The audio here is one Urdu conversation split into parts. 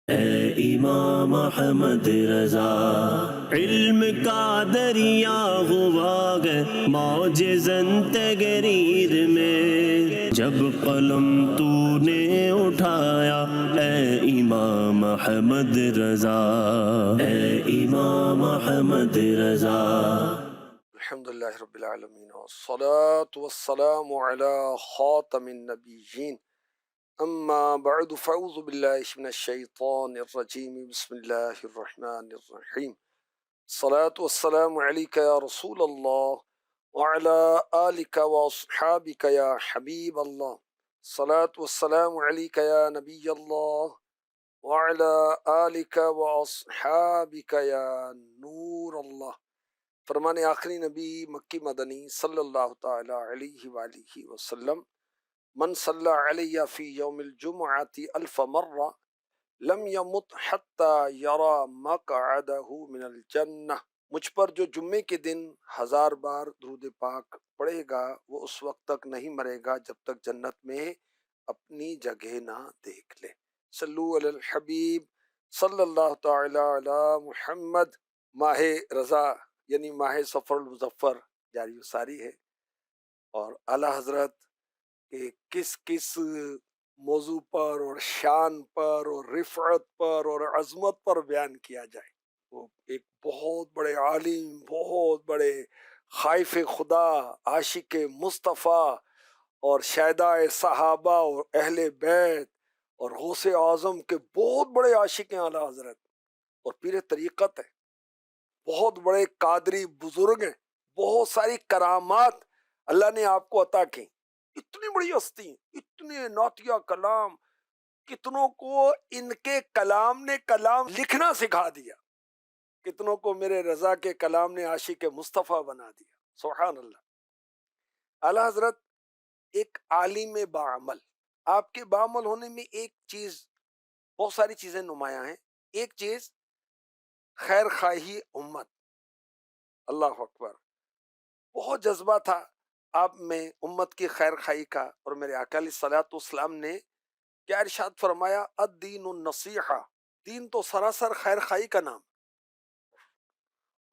اے امام احمد رضا، علم کا دریا ہوا گئے معجزن تحریر میں، جب قلم تو نے اٹھایا اے امام احمد رضا، اے امام احمد رضا۔ الحمدللہ رب العالمین والصلاة والسلام علی خاتم النبیین، اما بعد فاعوذ باللہ من الشیطان الرجیم، بسم اللہ الرحمن الرحیم۔ الصلاة والسلام علیک یا رسول اللہ وعلی آلک واصحابک یا حبیب اللہ، الصلاة والسلام علیک یا نبی اللہ وعلی آلک واصحابک یا نور اللہ۔ فرمان آخری نبی مکی مدنی صلی اللہ تعالی علیہ وآلہ وسلم، من صلی علیہ فی یوم الجمعۃ الف مرہ لم یمت حتی یرا مقعدہ من الجنہ، مجھ پر جو جمعے کے دن 1000 بار درود پاک پڑھے گا وہ اس وقت تک نہیں مرے گا جب تک جنت میں اپنی جگہ نہ دیکھ لے۔ صلو علی الحبیب صلی اللہ تعالی علی محمد۔ ماہ رضا یعنی ماہ سفر المظفر جاری و ساری ہے، اور اعلیٰ حضرت کے کس کس موضوع پر اور شان پر اور رفعت پر اور عظمت پر بیان کیا جائے۔ وہ ایک بہت بڑے عالم، بہت بڑے خائف خدا، عاشق مصطفیٰ اور شہداء صحابہ اور اہل بیت اور غوث اعظم کے بہت بڑے عاشق ہیں اعلیٰ حضرت، اور پیر طریقت ہے، بہت بڑے قادری بزرگ ہیں، بہت ساری کرامات اللہ نے آپ کو عطا کی۔ اتنی بڑی ہستی، اتنے نعتیہ کلام، کتنوں کو ان کے کلام نے کلام لکھنا سکھا دیا، کتنوں کو میرے رضا کے کلام نے عاشق مصطفیٰ بنا دیا، سبحان اللہ۔ اعلیٰ حضرت ایک عالم باعمل، آپ کے باعمل ہونے میں ایک چیز، بہت ساری چیزیں نمایاں ہیں۔ ایک چیز خیر خواہی امت، اللہ اکبر، بہت جذبہ تھا آپ میں امت کی خیر خواہی کا، اور میرے آقا علیہ الصلوۃ والسلام نے کیا ارشاد فرمایا، الدین النصیحہ، دین تو سراسر خیر خواہی کا نام،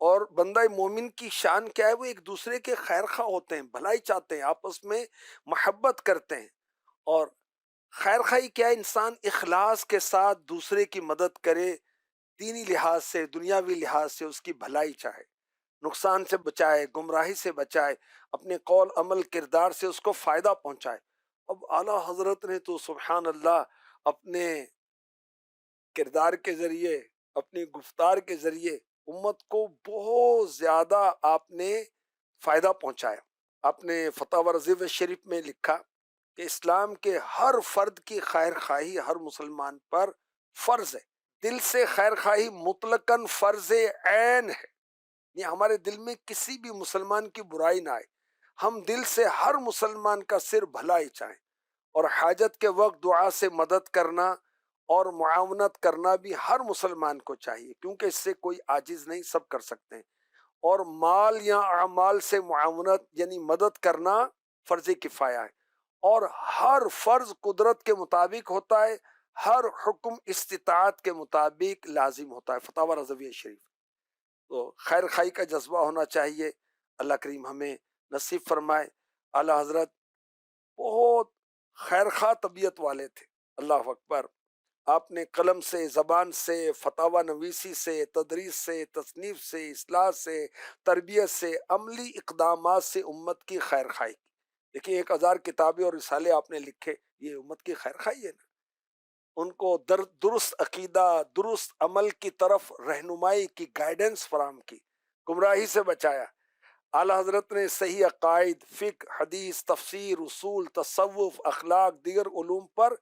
اور بندہ مومن کی شان کیا ہے، وہ ایک دوسرے کے خیر خواہ ہوتے ہیں، بھلائی چاہتے ہیں، آپس میں محبت کرتے ہیں، اور خیر خواہی کیا ہے، انسان اخلاص کے ساتھ دوسرے کی مدد کرے، دینی لحاظ سے، دنیاوی لحاظ سے اس کی بھلائی چاہے، نقصان سے بچائے، گمراہی سے بچائے، اپنے قول عمل کردار سے اس کو فائدہ پہنچائے۔ اب اعلیٰ حضرت نے تو سبحان اللہ اپنے کردار کے ذریعے، اپنی گفتار کے ذریعے امت کو بہت زیادہ آپ نے فائدہ پہنچایا۔ آپ نے فتاوی رضویہ شریف میں لکھا کہ اسلام کے ہر فرد کی خیر خواہی ہر مسلمان پر فرض ہے، دل سے خیر خواہی مطلقاً فرض عین ہے، یہ ہمارے دل میں کسی بھی مسلمان کی برائی نہ آئے، ہم دل سے ہر مسلمان کا صرف بھلائی چاہیں، اور حاجت کے وقت دعا سے مدد کرنا اور معاونت کرنا بھی ہر مسلمان کو چاہیے، کیونکہ اس سے کوئی عاجز نہیں، سب کر سکتے ہیں، اور مال یا اعمال سے معاونت یعنی مدد کرنا فرض کفایہ ہے، اور ہر فرض قدرت کے مطابق ہوتا ہے، ہر حکم استطاعت کے مطابق لازم ہوتا ہے، فتاوی رضویہ شریف۔ تو خیر خواہی کا جذبہ ہونا چاہیے، اللہ کریم ہمیں نصیب فرمائے۔ اعلیٰ حضرت بہت خیر خواہ طبیعت والے تھے، اللہ اکبر۔ آپ نے قلم سے، زبان سے، فتاوی نویسی سے، تدریس سے، تصنیف سے، اصلاح سے، تربیت سے، عملی اقدامات سے امت کی خیر خواہی کی۔ دیکھیں 1000 کتابیں اور رسالے آپ نے لکھے، یہ امت کی خیر خواہی ہے نا۔ ان کو درست عقیدہ، درست عمل کی طرف رہنمائی کی، گائیڈنس فراہم کی، گمراہی سے بچایا۔ اعلیٰ حضرت نے صحیح عقائد، فقہ، حدیث، تفسیر، اصول، تصوف، اخلاق، دیگر علوم پر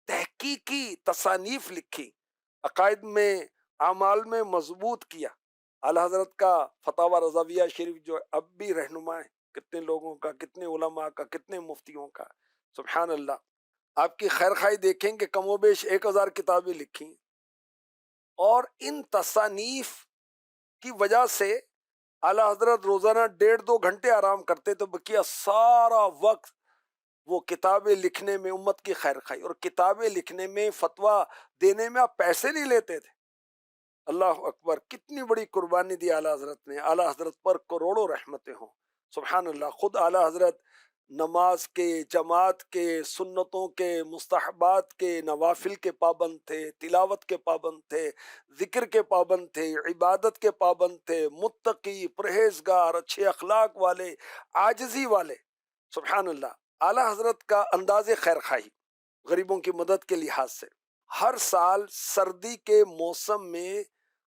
تحقیقی تصانیف لکھی، عقائد میں، اعمال میں مضبوط کیا۔ اعلیٰ حضرت کا فتاوی رضویہ شریف جو اب بھی رہنما ہے کتنے لوگوں کا، کتنے علماء کا، کتنے مفتیوں کا، سبحان اللہ۔ آپ کی خیر خواہی دیکھیں کہ کم و بیش 1000 کتابیں لکھی، اور ان تصانیف کی وجہ سے اعلیٰ حضرت روزانہ 1.5-2 گھنٹے آرام کرتے تو بقیہ سارا وقت وہ کتابیں لکھنے میں امت کی خیر خواہی، اور کتابیں لکھنے میں، فتویٰ دینے میں آپ پیسے نہیں لیتے تھے۔ اللہ اکبر، کتنی بڑی قربانی دی اعلیٰ حضرت نے۔ اعلیٰ حضرت پر کروڑوں رحمتیں ہوں، سبحان اللہ۔ خود اعلیٰ حضرت نماز کے، جماعت کے، سنتوں کے، مستحبات کے، نوافل کے پابند تھے، تلاوت کے پابند تھے، ذکر کے پابند تھے، عبادت کے پابند تھے، متقی، پرہیزگار، اچھے اخلاق والے، عاجزی والے، سبحان اللہ۔ اعلیٰ حضرت کا انداز خیر خواہی غریبوں کی مدد کے لحاظ سے، ہر سال سردی کے موسم میں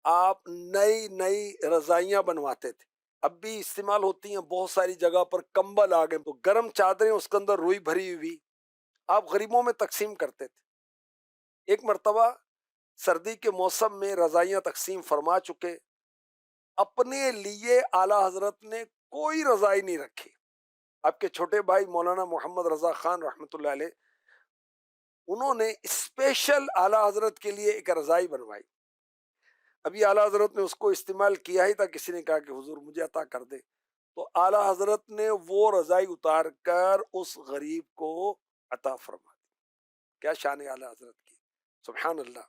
آپ نئی نئی رضائیاں بنواتے تھے، اب بھی استعمال ہوتی ہیں بہت ساری جگہ پر، کمبل آ گئے تو گرم چادریں اس کے اندر روئی بھری ہوئی آپ غریبوں میں تقسیم کرتے تھے۔ ایک مرتبہ سردی کے موسم میں رضائیاں تقسیم فرما چکے، اپنے لیے اعلیٰ حضرت نے کوئی رضائی نہیں رکھی۔ آپ کے چھوٹے بھائی مولانا محمد رضا خان رحمۃ اللہ علیہ، انہوں نے اسپیشل اعلیٰ حضرت کے لیے ایک رضائی بنوائی۔ ابھی اعلیٰ حضرت نے اس کو استعمال کیا ہی تھا، کسی نے کہا کہ حضور مجھے عطا کر دے، تو اعلیٰ حضرت نے وہ رضائی اتار کر اس غریب کو عطا فرما دی۔ کیا شان ہے اعلیٰ حضرت کی، سبحان اللہ۔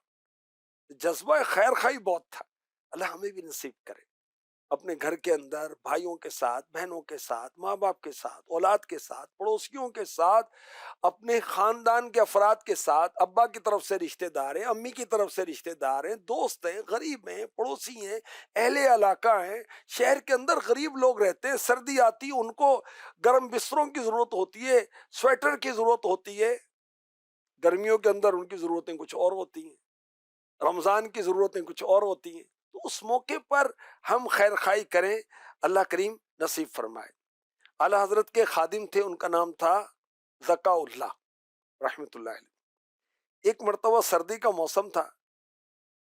جذبہ خیر خواہی بہت تھا، اللہ ہمیں بھی نصیب کرے اپنے گھر کے اندر بھائیوں کے ساتھ، بہنوں کے ساتھ، ماں باپ کے ساتھ، اولاد کے ساتھ، پڑوسیوں کے ساتھ، اپنے خاندان کے افراد کے ساتھ، ابا کی طرف سے رشتہ دار ہیں، امی کی طرف سے رشتہ دار ہیں، دوست ہیں، غریب ہیں، پڑوسی ہیں، اہل علاقہ ہیں، شہر کے اندر غریب لوگ رہتے ہیں، سردی آتی ہے ان کو گرم بستروں کی ضرورت ہوتی ہے، سویٹر کی ضرورت ہوتی ہے، گرمیوں کے اندر ان کی ضرورتیں کچھ اور ہوتی ہیں، رمضان کی ضرورتیں کچھ اور ہوتی ہیں، تو اس موقع پر ہم خیر خواہی کریں، اللہ کریم نصیب فرمائے۔ اعلیٰ حضرت کے خادم تھے، ان کا نام تھا ذکا اللہ رحمۃ اللہ علیہ۔ ایک مرتبہ سردی کا موسم تھا،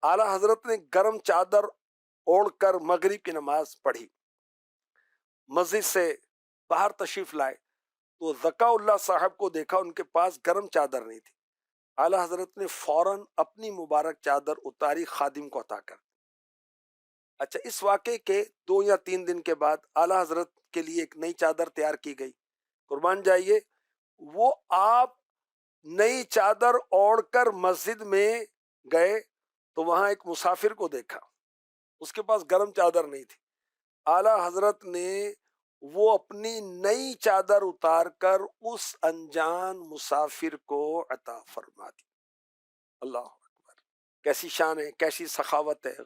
اعلیٰ حضرت نے گرم چادر اوڑھ کر مغرب کی نماز پڑھی، مسجد سے باہر تشریف لائے تو ذکا اللہ صاحب کو دیکھا ان کے پاس گرم چادر نہیں تھی۔ اعلیٰ حضرت نے فوراً اپنی مبارک چادر اتاری، خادم کو عطا کر۔ اچھا، اس واقعے کے 2 یا 3 دن کے بعد اعلیٰ حضرت کے لیے ایک نئی چادر تیار کی گئی، قربان جائیے۔ وہ آپ نئی چادر اوڑھ کر مسجد میں گئے تو وہاں ایک مسافر کو دیکھا، اس کے پاس گرم چادر نہیں تھی، اعلیٰ حضرت نے وہ اپنی نئی چادر اتار کر اس انجان مسافر کو عطا فرما دی۔ اللہ اکبر، کیسی شان ہے، کیسی سخاوت ہے۔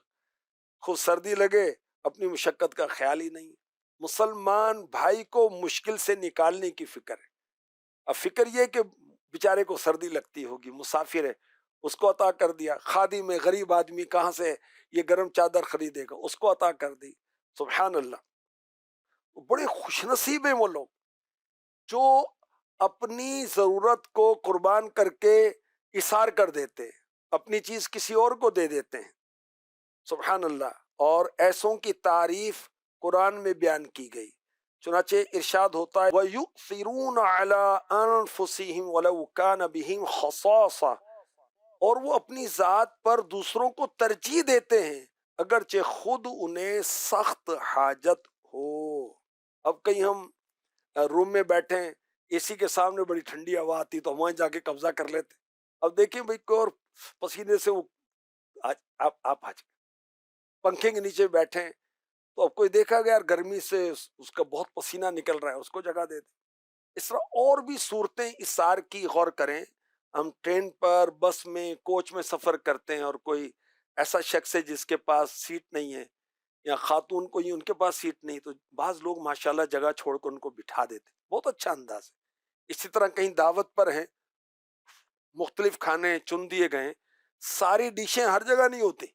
خود سردی لگے، اپنی مشقت کا خیال ہی نہیں، مسلمان بھائی کو مشکل سے نکالنے کی فکر ہے۔ اب فکر یہ کہ بیچارے کو سردی لگتی ہوگی، مسافر ہے، اس کو عطا کر دیا۔ خادم ہے، غریب آدمی، کہاں سے یہ گرم چادر خریدے گا، اس کو عطا کر دی، سبحان اللہ۔ بڑے خوش نصیب ہیں وہ لوگ جو اپنی ضرورت کو قربان کر کے اثار کر دیتے ہیں، اپنی چیز کسی اور کو دے دیتے ہیں، سبحان اللہ۔ اور ایسوں کی تعریف قرآن میں بیان کی گئی، چنانچہ ارشاد ہوتا ہے وَيُؤْثِرُونَ عَلَىٰ أَنفُسِهِمْ وَلَوْ كَانَ بِهِمْ خَصَاصَةٌ، اور وہ اپنی ذات پر دوسروں کو ترجیح دیتے ہیں اگرچہ خود انہیں سخت حاجت ہو۔ اب کہیں ہم روم میں بیٹھے ہیں، اے سی کے سامنے بڑی ٹھنڈی ہوا آتی تو ہم وہاں جا کے قبضہ کر لیتے، اب دیکھیں بھائی کوئی اور پسینے سے وہ آپ آ جائیں، پنکھے کے نیچے بیٹھے ہیں تو اب کوئی دیکھا گیا یار گرمی سے اس کا بہت پسینہ نکل رہا ہے، اس کو جگہ دے دیں۔ اس طرح اور بھی صورتیں اثار کی غور کریں۔ ہم ٹرین پر، بس میں، کوچ میں سفر کرتے ہیں اور کوئی ایسا شخص ہے جس کے پاس سیٹ نہیں ہے، یا خاتون کو ہی ان کے پاس سیٹ نہیں، تو بعض لوگ ماشاءاللہ جگہ چھوڑ کر ان کو بٹھا دیتے، بہت اچھا انداز ہے۔ اسی طرح کہیں دعوت پر ہیں، مختلف کھانے چن دیے گئے، ساری ڈشیں ہر جگہ نہیں ہوتی،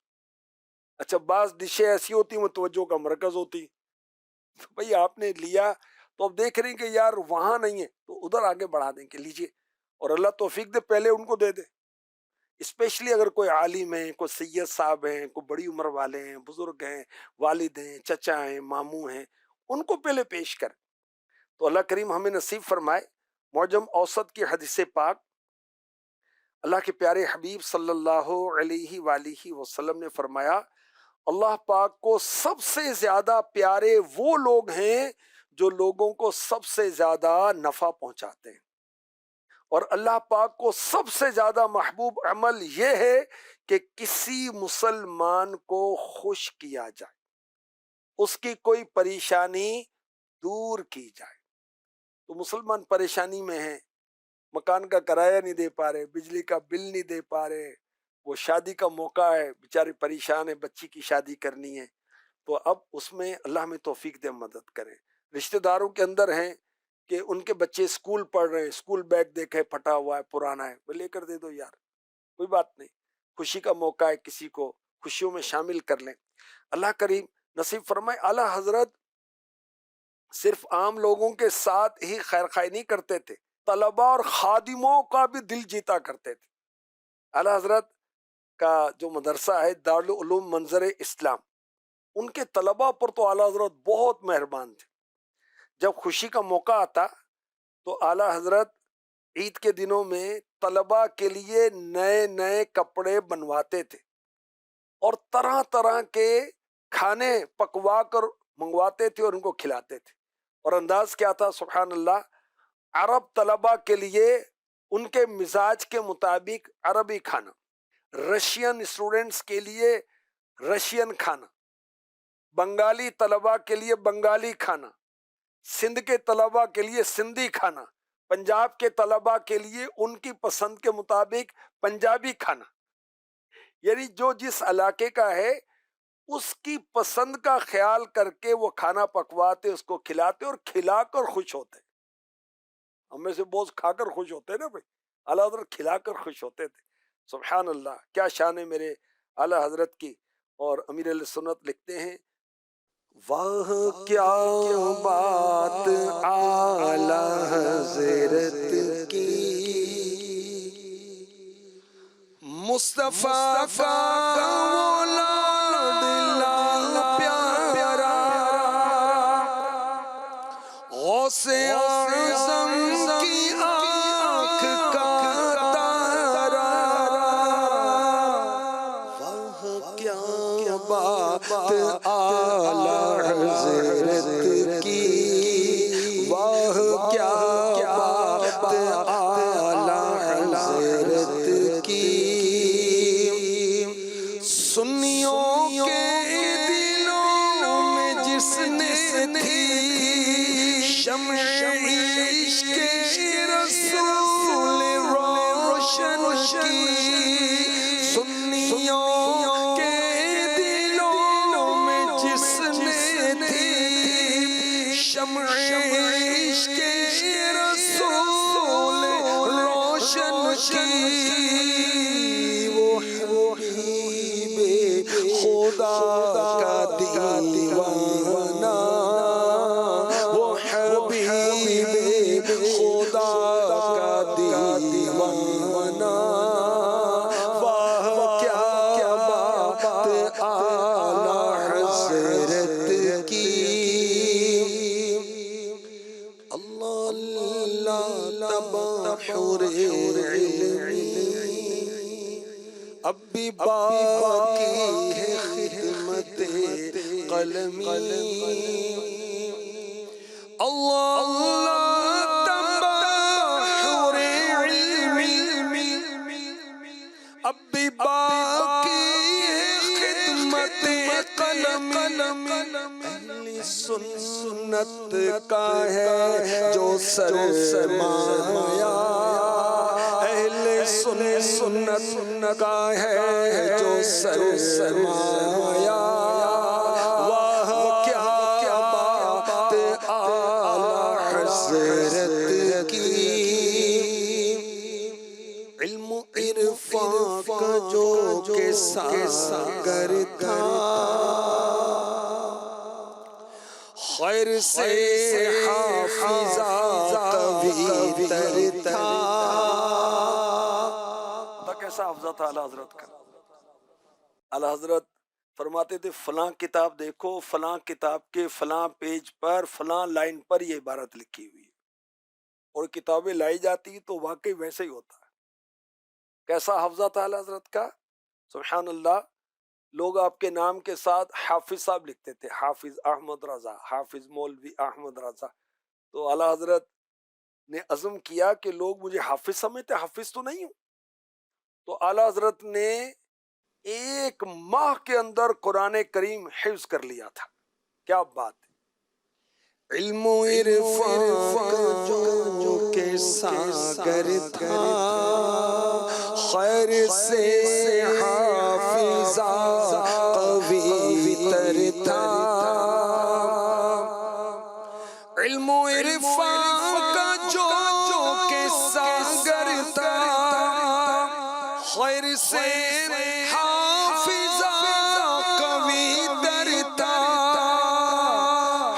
اچھا بعض ڈشیں ایسی ہوتی ہیں توجہ کا مرکز ہوتی، بھئی آپ نے لیا تو اب دیکھ رہے ہیں کہ یار وہاں نہیں ہے تو ادھر آگے بڑھا دیں کہ لیجئے، اور اللہ توفیق دے پہلے ان کو دے دے۔ اسپیشلی اگر کوئی عالم ہیں، کوئی سید صاحب ہیں، کوئی بڑی عمر والے ہیں، بزرگ ہیں، والد ہیں، چچا ہیں، ماموں ہیں، ان کو پہلے پیش کر، تو اللہ کریم ہمیں نصیب فرمائے۔ معجم اوسط کی حدیث پاک، اللہ کے پیارے حبیب صلی اللہ علیہ وآلہ وسلم نے فرمایا اللہ پاک کو سب سے زیادہ پیارے وہ لوگ ہیں جو لوگوں کو سب سے زیادہ نفع پہنچاتے ہیں۔ اور اللہ پاک کو سب سے زیادہ محبوب عمل یہ ہے کہ کسی مسلمان کو خوش کیا جائے، اس کی کوئی پریشانی دور کی جائے۔ تو مسلمان پریشانی میں ہیں، مکان کا کرایہ نہیں دے پا رہے، بجلی کا بل نہیں دے پا رہے، وہ شادی کا موقع ہے، بیچارے پریشان ہیں، بچی کی شادی کرنی ہے، تو اب اس میں اللہ میں توفیق دے، مدد کریں۔ رشتہ داروں کے اندر ہیں کہ ان کے بچے اسکول پڑھ رہے ہیں، اسکول بیگ دیکھے پھٹا ہوا ہے، پرانا ہے، وہ لے کر دے دو یار، کوئی بات نہیں، خوشی کا موقع ہے، کسی کو خوشیوں میں شامل کر لیں۔ اللہ کریم نصیب فرمائے، اعلی حضرت صرف عام لوگوں کے ساتھ ہی خیر خواہی نہیں کرتے تھے، طلباء اور خادموں کا بھی دل جیتا کرتے تھے۔ اعلی حضرت کا جو مدرسہ ہے دارالعلوم منظر اسلام، ان کے طلباء پر تو اعلی حضرت بہت مہربان تھے۔ جب خوشی کا موقع آتا تو اعلی حضرت عید کے دنوں میں طلباء کے لیے نئے نئے کپڑے بنواتے تھے اور طرح طرح کے کھانے پکوا کر منگواتے تھے اور ان کو کھلاتے تھے۔ اور انداز کیا تھا، سبحان اللہ، عرب طلباء کے لیے ان کے مزاج کے مطابق عربی کھانا، رشین اسٹوڈنٹس کے لیے رشین کھانا، بنگالی طلباء کے لیے بنگالی کھانا، سندھ کے طلباء کے لیے سندھی کھانا، پنجاب کے طلباء کے لیے ان کی پسند کے مطابق پنجابی کھانا، یعنی جو جس علاقے کا ہے اس کی پسند کا خیال کر کے وہ کھانا پکواتے، اس کو کھلاتے اور کھلا کر خوش ہوتے۔ ہم میں سے بہت کھا کر خوش ہوتے ہیں نا بھائی، اعلیٰ حضرت کھلا کر خوش ہوتے تھے۔ سبحان اللہ، کیا شان ہے میرے اعلیٰ حضرت کی۔ اور امیر علیہ سنت لکھتے ہیں، واہ کیا بات اعلیٰ حضرت کی، مصطفیٰ کا وہ لاڈلا پیارا، غوث اعظم کی آنکھ کا تارا، واہ کیا بات اعلیٰ حضرت کی، واہ کیا بات اعلیٰ حضرت کی، سنیوں کے دلوں میں جس نے تھی شمع عشق رسول روشن کی، سنیوں کے دلوں میں جس نے تھی شمع عشق رسول روشن کی، وہ حبیب خدا کا دیوانہ، وہ حبیب خدا کا دیوانہ، واہ کیا بات اعلیٰ حضرت کی، اللہ تبحر علمی اب بھی باقی ہے خدمت قلمی، اللہ تبحر علمی اب بھی باقی ہے خدمت قلمی، اہل سنت کا ہے جو سرمایہ، اہل سنت کا ہے جو سرمایہ، واہ کیا بات اعلیٰ حضرت کی، علم عرفان کا جو کہ ساگر تھا، خیر سے حافظہ قوی تر تھا، کیسا حافظہ تھا اعلیٰ حضرت کا۔ اعلیٰ حضرت فرماتے تھے فلاں کتاب دیکھو، فلاں کتاب کے فلاں پیج پر فلاں لائن پر یہ عبارت لکھی ہوئی ہے، اور کتابیں لائی جاتی تو واقعی ویسے ہی ہوتا ہے۔ کیسا حافظہ تھا اعلیٰ حضرت کا، سبحان اللہ۔ لوگ آپ کے نام کے ساتھ حافظ صاحب لکھتے تھے، حافظ احمد رضا، حافظ مولوی احمد رضا، تو اعلیٰ حضرت نے عزم کیا کہ لوگ مجھے حافظ سمجھتے، حافظ تو نہیں ہوں، تو اعلیٰ حضرت نے 1 ماہ کے اندر قرآن کریم حفظ کر لیا تھا. کیا بات ہے. علم و عرفان کا جو کہ ساگر تھا، خیر سے حافظہ قوی تر تھا. علم و عرفان کا جو کہ ساگر تھا، خیر سے حافظہ قوی تر تھا.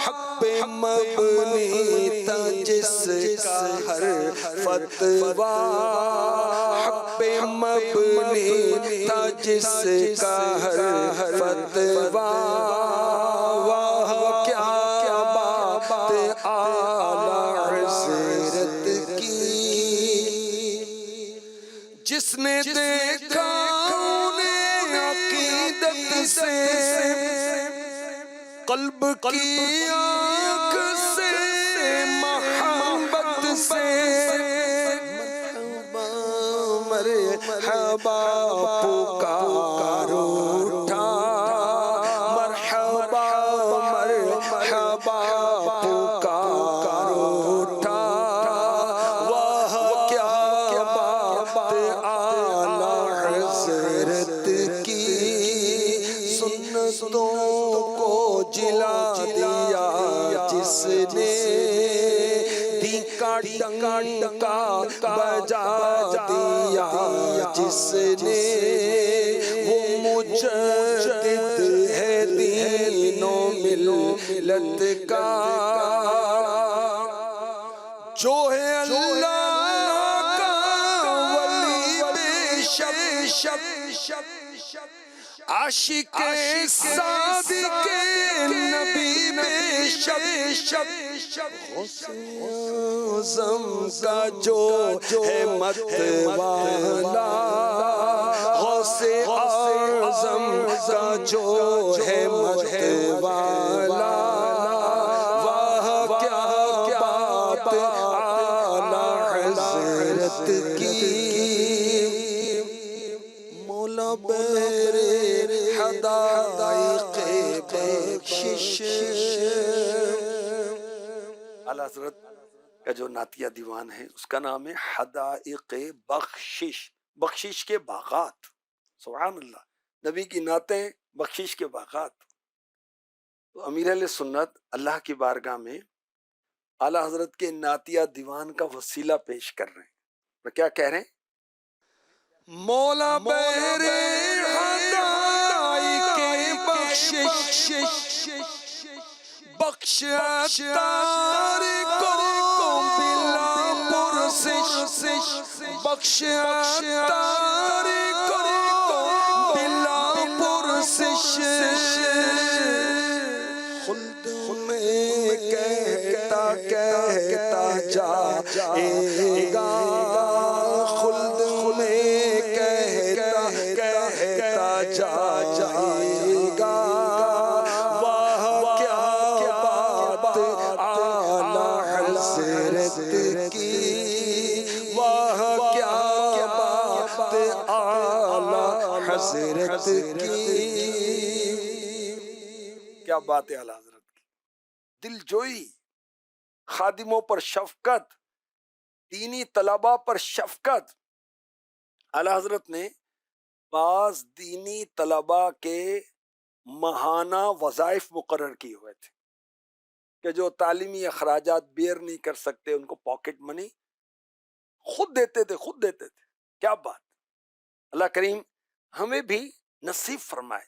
حق پہ مبنی تھا جس کا ہر فتویٰ، حق پہ مبنی تھا جس کا ہر فتویٰ. واہ کیا بات اعلیٰ حضرت کی، جس نے دیکھا انہیں عقیدت سے، قلب کی آنکھ سے، محبت سے. مرحبا پکار اٹھا، مرحبا مرحبا پکار اٹھا. واہ کیا بات اعلیٰ حضرت کی، سنتوں کو جلا دیا جس نے، دین کا ڈنکا بجا دیا جس نے. وہ مجدد ہے دین و ملت کا، جو ہے اللہ کا ولی بے شک، عاشق صادق نبی بے شک. اعظم کا جو ہے مت والا، غوث اعظم کا جو ہے مت والا. واہ کیا بات اعلیٰ حضرت کی. مولا میرے حدائق بخشش. اعلیٰ حضرت کا جو نعتیہ دیوان ہے اس کا نام ہے حدائق بخشش، بخشش کے باغات. سبحان اللہ، نبی کی نعتیں بخشش کے باغات. تو امیر اہل سنت اللہ کی بارگاہ میں اعلیٰ حضرت کے نعتیہ دیوان کا وسیلہ پیش کر رہے ہیں. وہ کیا کہہ رہے ہیں؟ مولا میرے حدائق بخشش، بخش اتار کو بلا پرسش، بخش اتار کو بلا پرسش. خلد میں کہتا جائے گا، خلد میں کہتا جائے گا. واہ کیا بات اعلیٰ حضرت کی، واہ کیا بات اعلیٰ حضرت کی. کیا بات ہے اعلیٰ حضرت کی. دل جوئی، خادموں پر شفقت، دینی طلباء پر شفقت. اعلیٰ حضرت نے بعض دینی طلباء کے ماہانہ وظائف مقرر کیے ہوئے تھے کہ جو تعلیمی اخراجات بیئر نہیں کر سکتے ان کو پاکٹ منی خود دیتے تھے. کیا بات. اللہ کریم ہمیں بھی نصیب فرمائے.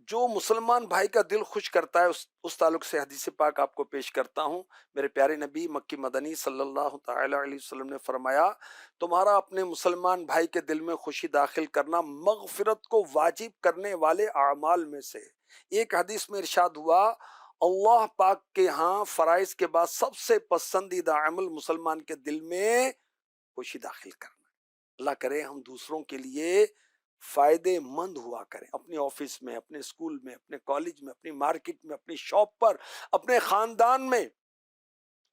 جو مسلمان بھائی کا دل خوش کرتا ہے اس تعلق سے حدیث پاک آپ کو پیش کرتا ہوں. میرے پیارے نبی مکی مدنی صلی اللہ تعالی علیہ وسلم نے فرمایا، تمہارا اپنے مسلمان بھائی کے دل میں خوشی داخل کرنا مغفرت کو واجب کرنے والے اعمال میں سے. ایک حدیث میں ارشاد ہوا، اللہ پاک کے ہاں فرائض کے بعد سب سے پسندیدہ عمل مسلمان کے دل میں خوشی داخل کرنا. اللہ کرے ہم دوسروں کے لیے فائدے مند ہوا کریں، اپنے آفس میں، اپنے اسکول میں، اپنے کالج میں، اپنی مارکیٹ میں، اپنی شاپ پر، اپنے خاندان میں،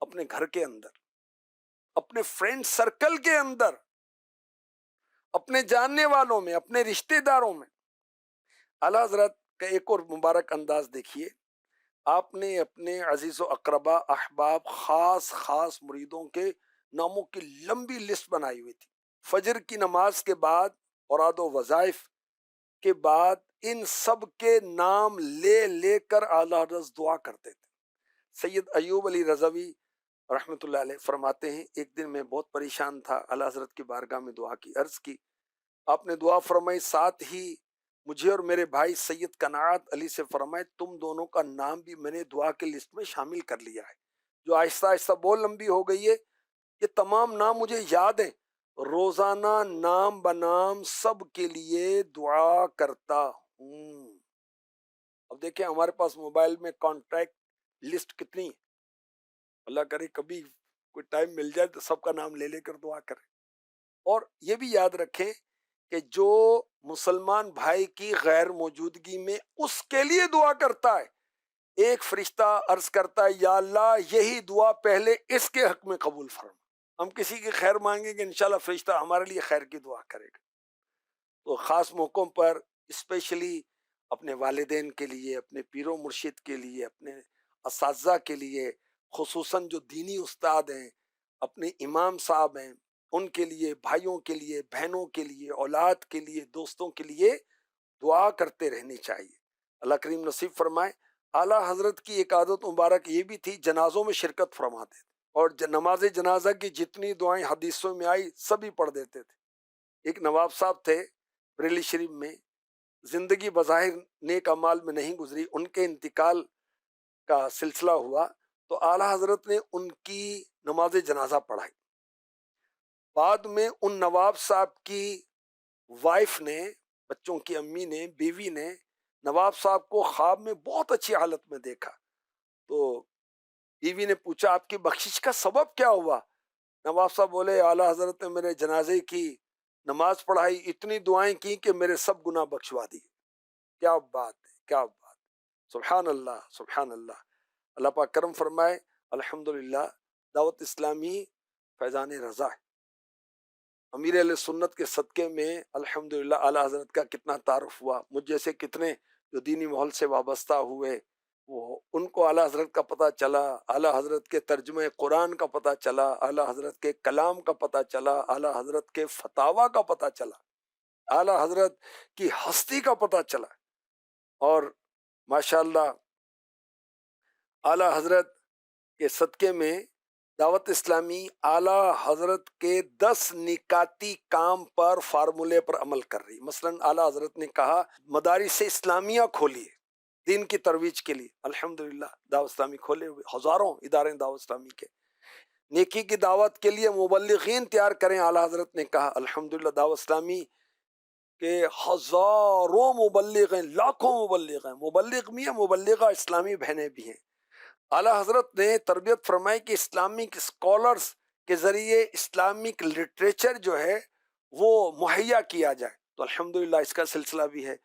اپنے گھر کے اندر. اپنے فرینڈ سرکل کے اندر، اپنے جاننے والوں میں، اپنے رشتہ داروں میں۔ اعلیٰ حضرت کا ایک اور مبارک انداز دیکھیے، آپ نے اپنے عزیز و اقربا، احباب، خاص مریدوں کے ناموں کی لمبی لسٹ بنائی ہوئی تھی۔ فجر کی نماز کے بعد، اوراد و وظائف کے بعد، ان سب کے نام لے لے کر اعلیٰ حضرت دعا کرتے تھے۔ سید ایوب علی رضوی رحمۃ اللہ علیہ فرماتے ہیں، ایک دن میں بہت پریشان تھا، اعلیٰ حضرت کی بارگاہ میں دعا کی، عرض کی، آپ نے دعا فرمائی، ساتھ ہی مجھے اور میرے بھائی سید قناعت علی سے فرمائے تم دونوں کا نام بھی میں نے دعا کے لسٹ میں شامل کر لیا ہے، جو آہستہ آہستہ بہت لمبی ہو گئی ہے۔ یہ تمام نام مجھے یاد ہیں، روزانہ نام بنام سب کے لیے دعا کرتا ہوں۔ اب دیکھیں ہمارے پاس موبائل میں کانٹیکٹ لسٹ کتنی ہے، اللہ کرے کبھی کوئی ٹائم مل جائے تو سب کا نام لے لے کر دعا کریں۔ اور یہ بھی یاد رکھیں کہ جو مسلمان بھائی کی غیر موجودگی میں اس کے لیے دعا کرتا ہے، ایک فرشتہ عرض کرتا ہے، یا اللہ یہی دعا پہلے اس کے حق میں قبول فرما۔ ہم کسی کی خیر مانگیں گے، انشاءاللہ فرشتہ ہمارے لیے خیر کی دعا کرے گا۔ تو خاص موقعوں پر اسپیشلی اپنے والدین کے لیے، اپنے پیر و مرشد کے لیے، اپنے اساتذہ کے لیے، خصوصاً جو دینی استاد ہیں، اپنے امام صاحب ہیں، ان کے لیے، بھائیوں کے لیے، بہنوں کے لیے، اولاد کے لیے، دوستوں کے لیے دعا کرتے رہنی چاہیے۔ اللہ کریم نصیب فرمائے۔ اعلیٰ حضرت کی ایک عادت مبارک یہ بھی تھی، جنازوں میں شرکت فرماتے تھے، اور نماز جنازہ کی جتنی دعائیں حدیثوں میں آئی سبھی پڑھ دیتے تھے۔ ایک نواب صاحب تھے بریلی شریف میں، زندگی بظاہر نیک اعمال میں نہیں گزری، ان کے انتقال کا سلسلہ ہوا تو اعلیٰ حضرت نے ان کی نماز جنازہ پڑھائی۔ بعد میں ان نواب صاحب کی وائف نے، بچوں کی امی نے، بیوی نے نواب صاحب کو خواب میں بہت اچھی حالت میں دیکھا، تو بیوی نے پوچھا آپ کی بخشش کا سبب کیا ہوا؟ نواب صاحب بولے، اعلیٰ حضرت نے میرے جنازے کی نماز پڑھائی، اتنی دعائیں کی کہ میرے سب گناہ بخشوا دیے۔ کیا بات ہے، کیا بات، سبحان اللہ، سبحان اللہ۔ اللہ پاک کرم فرمائے۔ الحمدللہ دعوت اسلامی فیضان رضا ہے۔ امیر اہل سنت کے صدقے میں الحمدللہ اعلیٰ حضرت کا کتنا تعارف ہوا، مجھ جیسے کتنے جو دینی ماحول سے وابستہ ہوئے، وہ ان کو اعلیٰ حضرت کا پتہ چلا، اعلیٰ حضرت کے ترجمہ قرآن کا پتہ چلا، اعلیٰ حضرت کے کلام کا پتہ چلا، اعلیٰ حضرت کے فتاویٰ کا پتہ چلا، اعلیٰ حضرت کی ہستی کا پتہ چلا۔ اور ماشاءاللہ اعلیٰ حضرت کے صدقے میں دعوت اسلامی اعلیٰ حضرت کے 10 نکاتی کام پر فارمولے پر عمل کر رہی۔ مثلا اعلیٰ حضرت نے کہا مدارس اسلامیہ کھولیے دین کی ترویج کے لیے، الحمدللہ دعوت اسلامی کھولے ہوئے ہزاروں ادارے دعوت اسلامی کے۔ نیکی کی دعوت کے لیے مبلغین تیار کریں، اعلیٰ حضرت نے کہا، الحمدللہ دعوت اسلامی کے ہزاروں مبلغ ہیں، لاکھوں مبلغ ہیں، مبلغ بھی ہیں، مبلغہ اسلامی بہنیں بھی ہیں۔ اعلیٰ حضرت نے تربیت فرمائی کہ اسلامک اسکالرز کے ذریعے اسلامک لٹریچر جو ہے وہ مہیا کیا جائے، تو الحمدللہ اس کا سلسلہ بھی ہے۔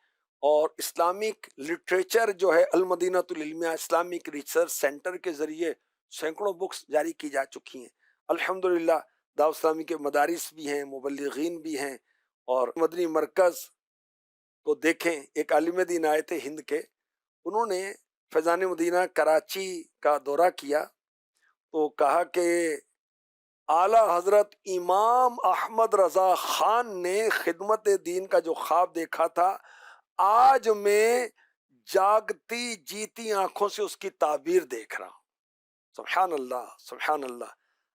اور اسلامک لٹریچر جو ہے المدینۃ العلمیہ اسلامک ریسرچ سینٹر کے ذریعے سینکڑوں بکس جاری کی جا چکی ہیں۔ الحمدللہ دعوت اسلامی کے مدارس بھی ہیں، مبلغین بھی ہیں، اور مدنی مرکز کو دیکھیں، ایک عالم دین آئے تھے ہند کے، انہوں نے فیضان مدینہ کراچی کا دورہ کیا تو کہا کہ اعلیٰ حضرت امام احمد رضا خان نے خدمت دین کا جو خواب دیکھا تھا، آج میں جاگتی جیتی آنکھوں سے اس کی تعبیر دیکھ رہا ہوں۔ سبحان اللہ، سبحان اللہ۔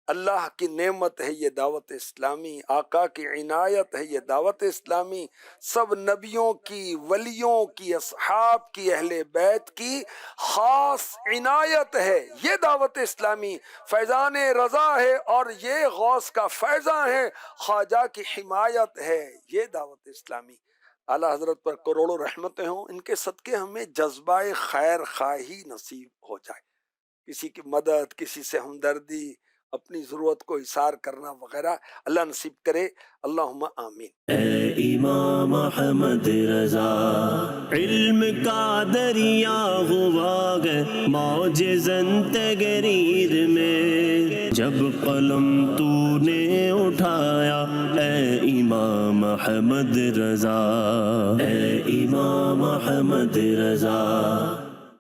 اللہ کی نعمت ہے یہ دعوت اسلامی، آقا کی عنایت ہے یہ دعوت اسلامی، سب نبیوں کی، ولیوں کی، اصحاب کی، اہل بیت کی خاص عنایت ہے یہ دعوت اسلامی، فیضان رضا ہے اور یہ غوث کا فیضاں ہے، خواجہ کی حمایت ہے یہ دعوت اسلامی۔ اعلیٰ حضرت پر کروڑوں رحمتیں ہوں، ان کے صدقے ہمیں جذبہ خیر خواہی نصیب ہو جائے، کسی کی مدد، کسی سے ہمدردی، اپنی ضرورت کو اظہار کرنا وغیرہ اللہ نصیب کرے، اللہم آمین۔ اے امام احمد رضا، علم کا دریا ہوا گئے معجزاً تقریر میں، جب قلم تو نے اٹھایا اے امام احمد رضا، اے امام احمد رضا،